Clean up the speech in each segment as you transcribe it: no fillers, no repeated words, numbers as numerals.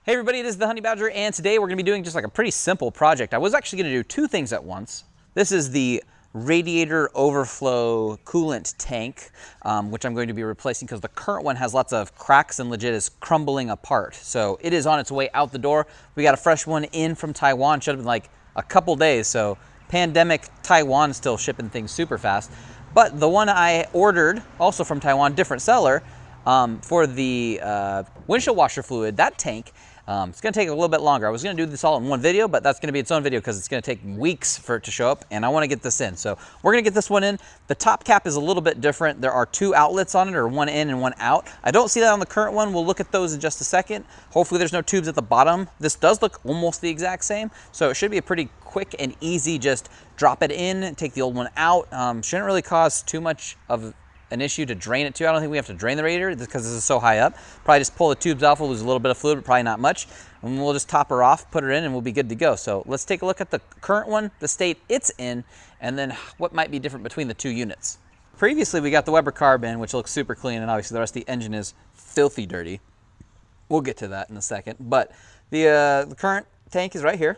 Hey everybody, it is the Honey Badger, and today we're going to be doing just like a pretty simple project. I was actually going to do two things at once. This is the Radiator Overflow coolant tank, which I'm going to be replacing because the current one has lots of cracks and legit is crumbling apart. So it is on its way out the door. We got a fresh one in from Taiwan. Should have been like a couple days. So pandemic Taiwan still shipping things super fast. But the one I ordered, also from Taiwan, different seller, for the windshield washer fluid, that tank, it's going to take a little bit longer. I was going to do this all in one video, but that's going to be its own video because it's going to take weeks for it to show up, and I want to get this in. So we're going to get this one in. The top cap is a little bit different. There are two outlets on it, or one in and one out. I don't see that on the current one. We'll look at those in just a second. Hopefully there's no tubes at the bottom. This does look almost the exact same, so it should be a pretty quick and easy, just drop it in, take the old one out. Shouldn't really cause too much of an issue to drain it too. I don't think we have to drain the radiator because this is so high up. Probably just pull the tubes off. We'll lose a little bit of fluid, but probably not much. And we'll just top her off, put her in, and we'll be good to go. So let's take a look at the current one, the state it's in, and then what might be different between the two units. Previously, we got the Weber carb in, which looks super clean, and obviously the rest of the engine is filthy dirty. We'll get to that in a second. But the current tank is right here.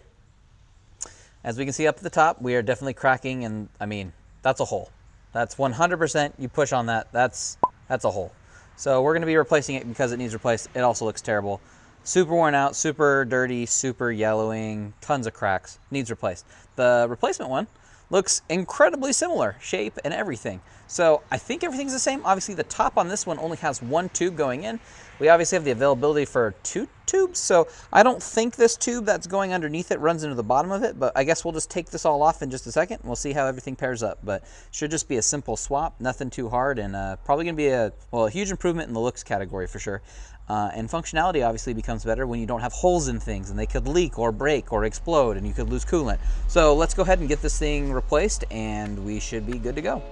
As we can see up at the top, we are definitely cracking, and I mean, that's a hole. That's 100%, you push on that, that's a hole. So we're gonna be replacing it because it needs replaced. It also looks terrible. Super worn out, super dirty, super yellowing, tons of cracks, needs replaced. The replacement one looks incredibly similar, shape and everything. So I think everything's the same. Obviously the top on this one only has one tube going in. We obviously have the availability for two tubes, so I don't think this tube that's going underneath it runs into the bottom of it, but I guess we'll just take this all off in just a second and we'll see how everything pairs up. But should just be a simple swap, nothing too hard, and probably gonna be a huge improvement in the looks category for sure. And functionality obviously becomes better when you don't have holes in things and they could leak or break or explode and you could lose coolant. So let's go ahead and get this thing replaced and we should be good to go.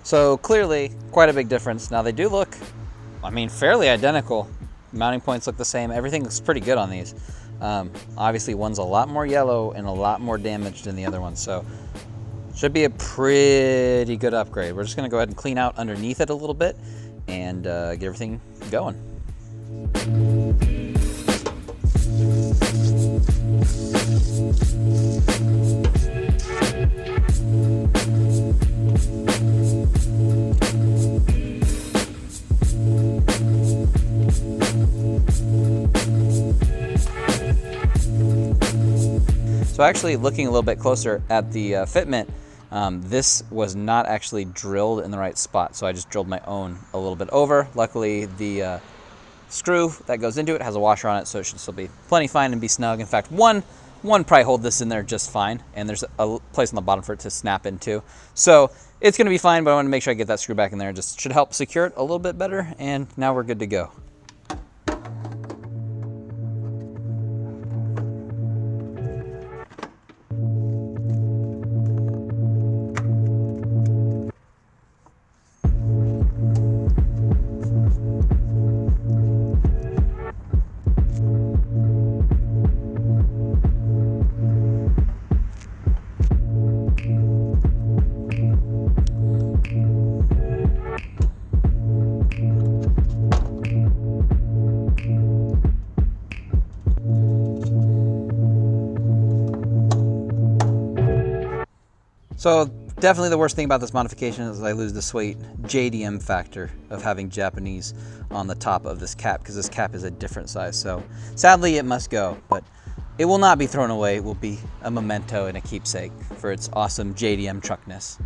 So clearly, quite a big difference. Now they do look, I mean, fairly identical. Mounting points look the same. Everything looks pretty good on these. Obviously one's a lot more yellow and a lot more damaged than the other one. So should be a pretty good upgrade. We're just gonna go ahead and clean out underneath it a little bit and get everything going. So actually looking a little bit closer at the fitment, this was not actually drilled in the right spot. So I just drilled my own a little bit over. Luckily the screw that goes into it has a washer on it, so it should still be plenty fine and be snug. In fact, one probably hold this in there just fine, and there's a place on the bottom for it to snap into. So it's gonna be fine, but I wanna make sure I get that screw back in there. Just should help secure it a little bit better, and now we're good to go. So definitely the worst thing about this modification is I lose the sweet JDM factor of having Japanese on the top of this cap, because this cap is a different size. So sadly it must go, but it will not be thrown away. It will be a memento and a keepsake for its awesome JDM truckness.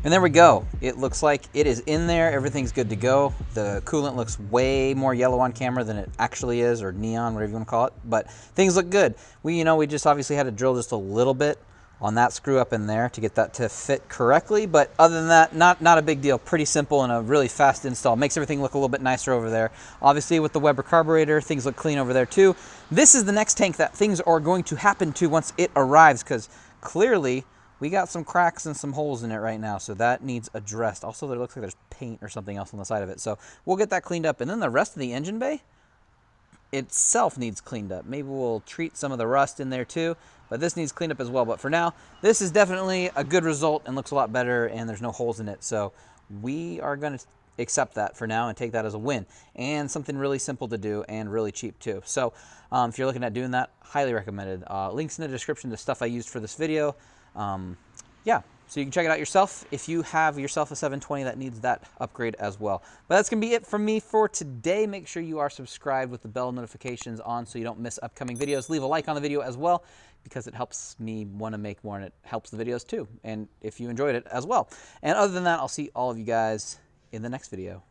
And there we go. It looks like it is in there. Everything's good to go. The coolant looks way more yellow on camera than it actually is, or neon, whatever you want to call it. But things look good. We just obviously had to drill just a little bit on that screw up in there to get that to fit correctly. But other than that, not a big deal. Pretty simple and a really fast install. Makes everything look a little bit nicer over there. Obviously with the Weber carburetor, things look clean over there too. This is the next tank that things are going to happen to once it arrives, because clearly we got some cracks and some holes in it right now, so that needs addressed. Also, there looks like there's paint or something else on the side of it, so we'll get that cleaned up. And then the rest of the engine bay itself needs cleaned up. Maybe we'll treat some of the rust in there too, but this needs cleaned up as well. But for now, this is definitely a good result and looks a lot better, and there's no holes in it, so we are going to accept that for now and take that as a win, and something really simple to do and really cheap too. So if you're looking at doing that, highly recommended. Links in the description to stuff I used for this video. Yeah, so you can check it out yourself if you have yourself a 720 that needs that upgrade as well. But that's going to be it from me for today. Make sure you are subscribed with the bell notifications on so you don't miss upcoming videos. Leave a like on the video as well, because it helps me want to make more, and it helps the videos too, and if you enjoyed it as well. And other than that, I'll see all of you guys in the next video.